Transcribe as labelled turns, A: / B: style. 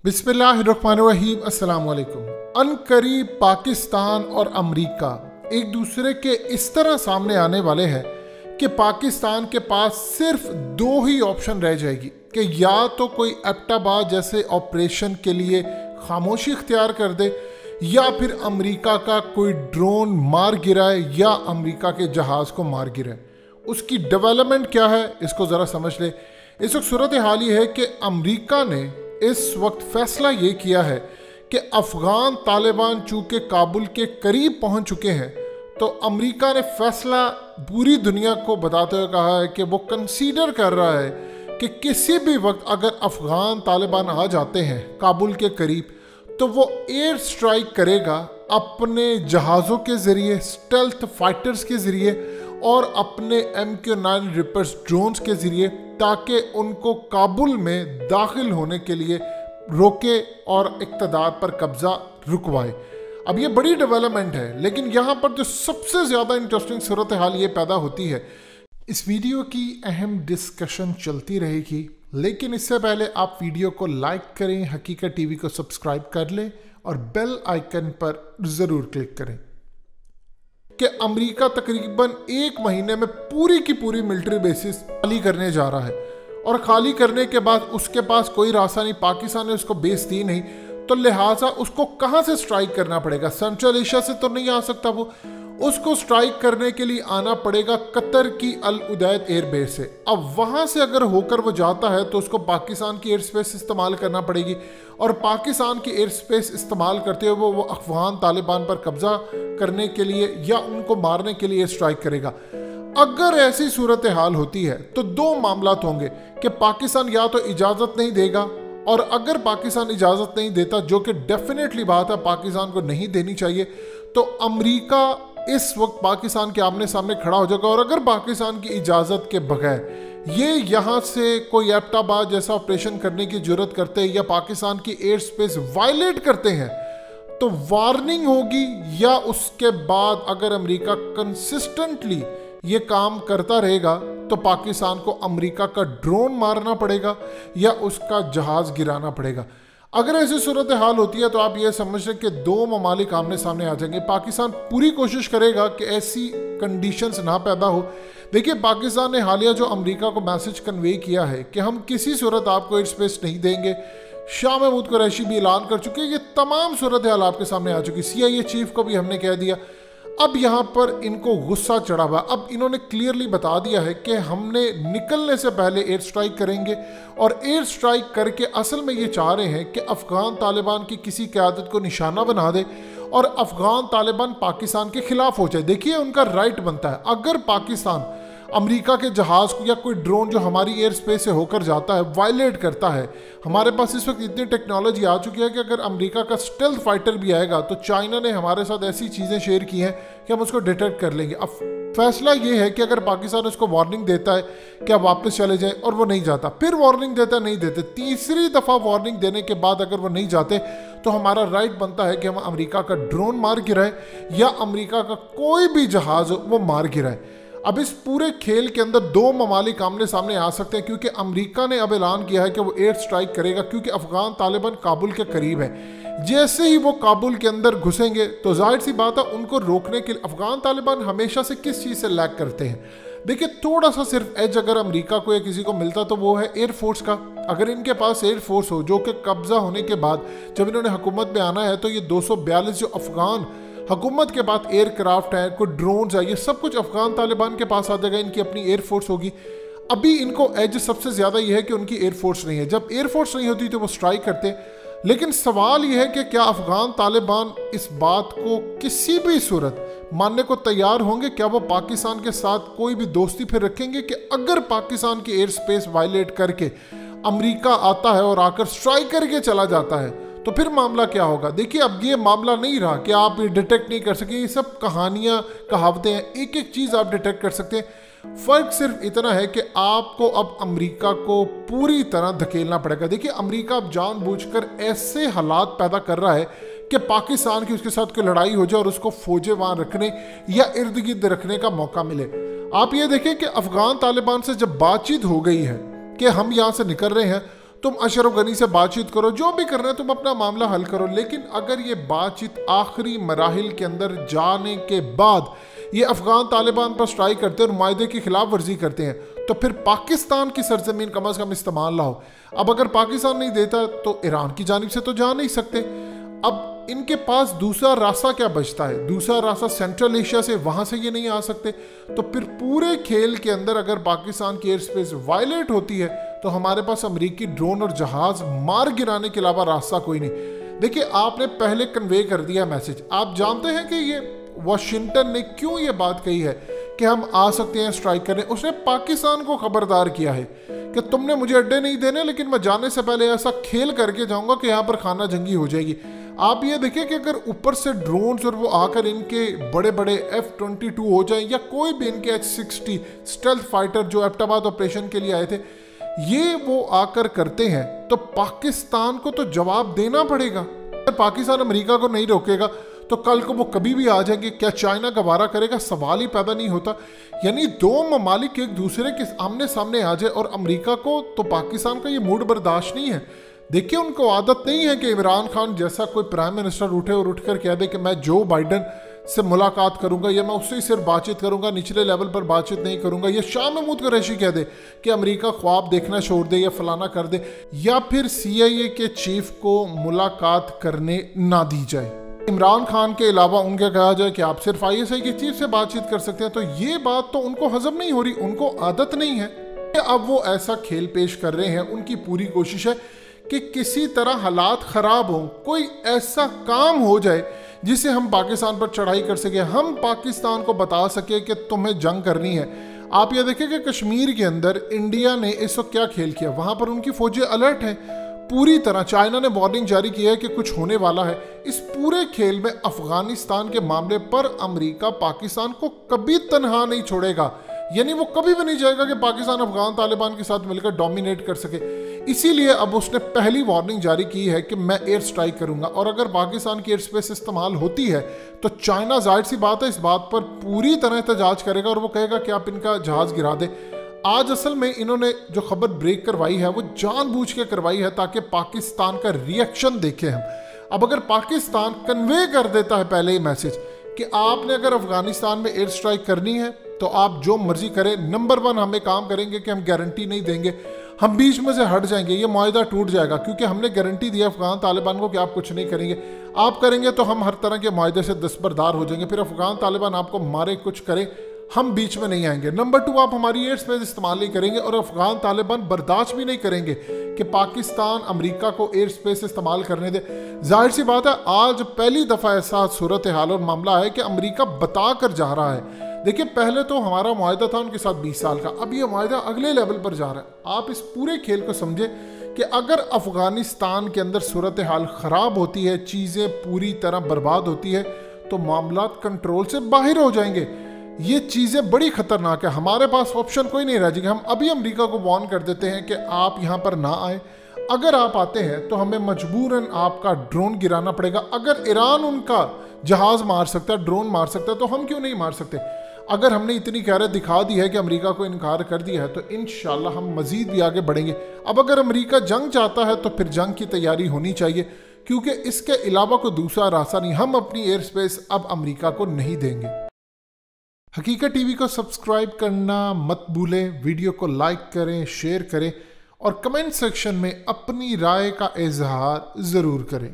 A: बिस्मिल्लाहिर्रहमानिर्रहीम अस्सलाम वालेकुम। अनकरीब पाकिस्तान और अमेरिका एक दूसरे के इस तरह सामने आने वाले हैं कि पाकिस्तान के पास सिर्फ दो ही ऑप्शन रह जाएगी कि या तो कोई एबटाबाद जैसे ऑपरेशन के लिए खामोशी इख्तियार कर दे या फिर अमेरिका का कोई ड्रोन मार गिराए या अमेरिका के जहाज़ को मार गिराए। उसकी डेवलपमेंट क्या है इसको ज़रा समझ ले। इस वक्त सूरत हाल ये है कि अमेरिका ने इस वक्त फैसला ये किया है कि अफ़गान तालिबान चूँकि काबुल के करीब पहुंच चुके हैं तो अमेरिका ने फैसला पूरी दुनिया को बताते हुए कहा है कि वो कंसीडर कर रहा है कि किसी भी वक्त अगर अफ़गान तालिबान आ जाते हैं काबुल के करीब तो वो एयर स्ट्राइक करेगा अपने जहाज़ों के ज़रिए, स्टेल्थ फाइटर्स के ज़रिए और अपने MQ-9 रिपर्स ड्रोन्स के ज़रिए, ताकि उनको काबुल में दाखिल होने के लिए रोके और इक़्तिदार पर कब्ज़ा रुकवाए। अब ये बड़ी डेवलपमेंट है, लेकिन यहाँ पर जो सबसे ज़्यादा इंटरेस्टिंग सूरत हाल ये पैदा होती है। इस वीडियो की अहम डिस्कशन चलती रहेगी, लेकिन इससे पहले आप वीडियो को लाइक करें, हकीकत टीवी को सब्सक्राइब कर लें और बेल आइकन पर ज़रूर क्लिक करें कि अमेरिका तकरीबन एक महीने में पूरी की पूरी मिलिट्री बेसिस खाली करने जा रहा है और खाली करने के बाद उसके पास कोई रास्ता नहीं, पाकिस्तान ने उसको बेस दी नहीं, तो लिहाजा उसको कहाँ से स्ट्राइक करना पड़ेगा? सेंट्रल एशिया से तो नहीं आ सकता, वो उसको स्ट्राइक करने के लिए आना पड़ेगा कतर की अल उदैद एयरबेस से। अब वहाँ से अगर होकर वो जाता है तो उसको पाकिस्तान की एयर स्पेस इस्तेमाल करना पड़ेगी और पाकिस्तान की एयर स्पेस इस्तेमाल करते हुए वो अफ़गान तालिबान पर कब्ज़ा करने के लिए या उनको मारने के लिए स्ट्राइक करेगा। अगर ऐसी सूरत हाल होती है तो दो मामलात होंगे कि पाकिस्तान या तो इजाज़त नहीं देगा, और अगर पाकिस्तान इजाज़त नहीं देता, जो कि डेफिनेटली बात है पाकिस्तान को नहीं देनी चाहिए, तो अमेरिका इस वक्त पाकिस्तान के आमने सामने खड़ा हो जाएगा। और अगर पाकिस्तान की इजाज़त के बगैर ये यहाँ से कोई एबटाबाद जैसा ऑपरेशन करने की जरूरत करते हैं या पाकिस्तान की एयर स्पेस वायलेट करते हैं तो वार्निंग होगी, या उसके बाद अगर अमेरिका कंसिस्टेंटली ये काम करता रहेगा तो पाकिस्तान को अमेरिका का ड्रोन मारना पड़ेगा या उसका जहाज़ गिराना पड़ेगा। अगर ऐसी सूरत हाल होती है तो आप ये समझ लें कि दो ममालिक आमने सामने आ जाएंगे। पाकिस्तान पूरी कोशिश करेगा कि ऐसी कंडीशंस ना पैदा हो। देखिए, पाकिस्तान ने हालिया जो अमेरिका को मैसेज कन्वे किया है कि हम किसी सूरत आपको एयर स्पेस नहीं देंगे, शाह महमूद कुरैशी भी ऐलान कर चुके हैं, ये तमाम सूरत हाल आपके सामने आ चुकी। CIA चीफ को भी हमने कह दिया। अब यहाँ पर इनको गुस्सा चढ़ा हुआ। अब इन्होंने क्लियरली बता दिया है कि हमने निकलने से पहले एयर स्ट्राइक करेंगे, और एयर स्ट्राइक करके असल में ये चाह रहे हैं कि अफ़गान तालिबान की किसी क़यादत को निशाना बना दे और अफ़गान तालिबान पाकिस्तान के ख़िलाफ़ हो जाए। देखिए, उनका राइट बनता है। अगर पाकिस्तान अमेरिका के जहाज़ को या कोई ड्रोन जो हमारी एयर स्पेस से होकर जाता है वायलेट करता है, हमारे पास इस वक्त इतनी टेक्नोलॉजी आ चुकी है कि अगर अमेरिका का स्टेल्थ फाइटर भी आएगा तो चाइना ने हमारे साथ ऐसी चीज़ें शेयर की हैं कि हम उसको डिटेक्ट कर लेंगे। अब फैसला ये है कि अगर पाकिस्तान उसको वार्निंग देता है कि आप वापस चले जाएं और वो नहीं जाता, फिर वार्निंग देता नहीं देते, तीसरी दफ़ा वार्निंग देने के बाद अगर वो नहीं जाते तो हमारा राइट बनता है कि हम अमेरिका का ड्रोन मार गिराए या अमेरिका का कोई भी जहाज़ वो मार गिराए। अब इस पूरे खेल के अंदर दो ममालिक आमने सामने आ सकते हैं, क्योंकि अमेरिका ने अब ऐलान किया है कि वो एयर स्ट्राइक करेगा, क्योंकि अफ़गान तालिबान काबुल के करीब है। जैसे ही वो काबुल के अंदर घुसेंगे तो जाहिर सी बात है उनको रोकने के लिए अफ़गान तालिबान हमेशा से किस चीज़ से लैग करते हैं। देखिए, थोड़ा सा सिर्फ एज अगर अमेरिका को या किसी को मिलता तो वो है एयरफोर्स का। अगर इनके पास एयरफोर्स हो, जो कि कब्ज़ा होने के बाद जब इन्होंने हुकूमत में आना है तो ये 242 जो अफ़गान हुकूमत के बाद एयरक्राफ्ट है, कोई ड्रोन्स है, ये सब कुछ अफ़गान तालिबान के पास आ जाएगा। इनकी अपनी एयरफोर्स होगी। अभी इनको एज सबसे ज़्यादा ये है कि उनकी एयरफोर्स नहीं है। जब एयरफोर्स नहीं होती तो वो स्ट्राइक करते। लेकिन सवाल ये है कि क्या अफ़गान तालिबान इस बात को किसी भी सूरत मानने को तैयार होंगे? क्या वो पाकिस्तान के साथ कोई भी दोस्ती फिर रखेंगे कि अगर पाकिस्तान की एयर स्पेस वायलेट करके अमेरिका आता है और आकर स्ट्राइक करके चला जाता है तो फिर मामला क्या होगा? देखिए, अब ये मामला नहीं रहा कि आप ये डिटेक्ट नहीं कर सकें। ये सब कहानियाँ कहावतें हैं, एक एक चीज़ आप डिटेक्ट कर सकते हैं। फ़र्क सिर्फ इतना है कि आपको अब अमेरिका को पूरी तरह धकेलना पड़ेगा। देखिए, अमेरिका अब जानबूझकर ऐसे हालात पैदा कर रहा है कि पाकिस्तान की उसके साथ कोई लड़ाई हो जाए और उसको फौजें वहाँ रखने या इर्द गिर्द रखने का मौका मिले। आप ये देखें कि अफ़गान तालिबान से जब बातचीत हो गई है कि हम यहाँ से निकल रहे हैं, तुम अशरफ गनी से बातचीत करो, जो भी करना है तुम अपना मामला हल करो। लेकिन अगर ये बातचीत आखिरी मराहिल के अंदर जाने के बाद ये अफगान तालिबान पर स्ट्राइक करते हैं और मायदे की खिलाफ वर्जी करते हैं, तो फिर पाकिस्तान की सरजमीन कम अज़ कम इस्तेमाल लाओ। अब अगर पाकिस्तान नहीं देता तो ईरान की जानिब से तो जा नहीं सकते। अब इनके पास दूसरा रास्ता क्या बचता है? दूसरा रास्ता सेंट्रल एशिया से, वहां से ये नहीं आ सकते। तो फिर पूरे खेल के अंदर अगर पाकिस्तान की एयर स्पेस वायलेट होती है तो हमारे पास अमेरिकी ड्रोन और जहाज मार गिराने के अलावा रास्ता कोई नहीं। देखिए, आपने पहले कन्वे कर दिया मैसेज। आप जानते हैं कि ये वाशिंगटन ने क्यों ये बात कही है कि हम आ सकते हैं स्ट्राइक करने। उसने पाकिस्तान को खबरदार किया है कि तुमने मुझे अड्डे नहीं देने, लेकिन मैं जाने से पहले ऐसा खेल करके जाऊंगा कि यहाँ पर खाना जंगी हो जाएगी। आप ये देखिए कि अगर ऊपर से ड्रोन्स और वो आकर इनके बड़े बड़े F-22 हो जाए या कोई भी इनके H-60 स्टेल्थ फाइटर जो एबटाबाद ऑपरेशन के लिए आए थे, ये वो आकर करते हैं तो पाकिस्तान को तो जवाब देना पड़ेगा। अगर पाकिस्तान अमेरिका को नहीं रोकेगा तो कल को वो कभी भी आ जाएंगे। क्या चाइना गवारा करेगा? सवाल ही पैदा नहीं होता। यानी दो ममालिक एक दूसरे के आमने सामने आ जाए और अमेरिका को तो पाकिस्तान का ये मूड बर्दाश्त नहीं है। देखिए, उनको आदत नहीं है कि इमरान खान जैसा कोई प्राइम मिनिस्टर उठे और उठकर कह दे कि मैं जो बाइडन से मुलाकात करूंगा या मैं उससे ही सिर्फ बातचीत करूंगा, निचले लेवल पर बातचीत नहीं करूंगा। या शाह महमूद कुरैशी कह दे कि अमेरिका ख्वाब देखना छोड़ दे या फलाना कर दे, या फिर CIA के चीफ को मुलाकात करने ना दी जाए। इमरान खान के अलावा उनके कहा जाए कि आप सिर्फ ISI के चीफ से बातचीत कर सकते हैं, तो ये बात तो उनको हजम नहीं हो रही, उनको आदत नहीं है। अब वो ऐसा खेल पेश कर रहे हैं। उनकी पूरी कोशिश है कि किसी तरह हालात ख़राब हों, कोई ऐसा काम हो जाए जिससे हम पाकिस्तान पर चढ़ाई कर सके, हम पाकिस्तान को बता सके कि तुम्हें जंग करनी है। आप ये देखें कि कश्मीर के अंदर इंडिया ने इस वक्त क्या खेल किया। वहाँ पर उनकी फौजें अलर्ट हैं पूरी तरह। चाइना ने वार्निंग जारी की है कि कुछ होने वाला है। इस पूरे खेल में अफगानिस्तान के मामले पर अमेरिका पाकिस्तान को कभी तनहा नहीं छोड़ेगा। यानी वो कभी भी नहीं चाहेगा कि पाकिस्तान अफगान तालिबान के साथ मिलकर डोमिनेट कर सके। इसीलिए अब उसने पहली वार्निंग जारी की है कि मैं एयर स्ट्राइक करूंगा, और अगर पाकिस्तान की एयर स्पेस इस्तेमाल होती है तो चाइना जाहिर सी बात है इस बात पर पूरी तरह एहतजाज करेगा और वो कहेगा कि आप इनका जहाज गिरा दे। आज असल में इन्होंने जो खबर ब्रेक करवाई है वो जानबूझ के करवाई है ताकि पाकिस्तान का रिएक्शन देखें हम। अब अगर पाकिस्तान कन्वे कर देता है पहले ही मैसेज कि आपने अगर अफगानिस्तान में एयर स्ट्राइक करनी है तो आप जो मर्जी करें, नंबर 1 हमें काम करेंगे कि हम गारंटी नहीं देंगे, हम बीच में से हट जाएंगे, ये मुआहिदा टूट जाएगा, क्योंकि हमने गारंटी दी अफगान तालिबान को कि आप कुछ नहीं करेंगे। आप करेंगे तो हम हर तरह के मुआहिदे से दस्तबरदार हो जाएंगे, फिर अफगान तालिबान आपको मारे कुछ करे, हम बीच में नहीं आएंगे। नंबर 2, आप हमारी एयर स्पेस इस्तेमाल नहीं करेंगे और अफगान तालिबान बर्दाश्त भी नहीं करेंगे कि पाकिस्तान अमेरिका को एयर स्पेस इस्तेमाल करने दे। जाहिर सी बात है आज पहली दफ़ा ऐसा सूरत हाल और मामला है कि अमेरिका बता कर जा रहा है। देखिए, पहले तो हमारा मुआहिदा था उनके साथ 20 साल का, अब ये मुआहिदा अगले लेवल पर जा रहा है। आप इस पूरे खेल को समझे कि अगर अफगानिस्तान के अंदर सूरत हाल ख़राब होती है, चीज़ें पूरी तरह बर्बाद होती है, तो मामला कंट्रोल से बाहर हो जाएंगे। ये चीज़ें बड़ी ख़तरनाक है। हमारे पास ऑप्शन कोई नहीं रह जाएगा। हम अभी अमेरिका को वार्न कर देते हैं कि आप यहाँ पर ना आए। अगर आप आते हैं तो हमें मजबूरन आपका ड्रोन गिराना पड़ेगा। अगर ईरान उनका जहाज़ मार सकता है, ड्रोन मार सकता है, तो हम क्यों नहीं मार सकते? अगर हमने इतनी गैरत दिखा दी है कि अमेरिका को इनकार कर दिया है तो इंशाल्लाह हम मज़ीद भी आगे बढ़ेंगे। अब अगर अमेरिका जंग चाहता है तो फिर जंग की तैयारी होनी चाहिए, क्योंकि इसके अलावा कोई दूसरा रास्ता नहीं। हम अपनी एयर स्पेस अब अमेरिका को नहीं देंगे। हकीकत टीवी को सब्सक्राइब करना मत भूलें, वीडियो को लाइक करें, शेयर करें और कमेंट सेक्शन में अपनी राय का इजहार ज़रूर करें।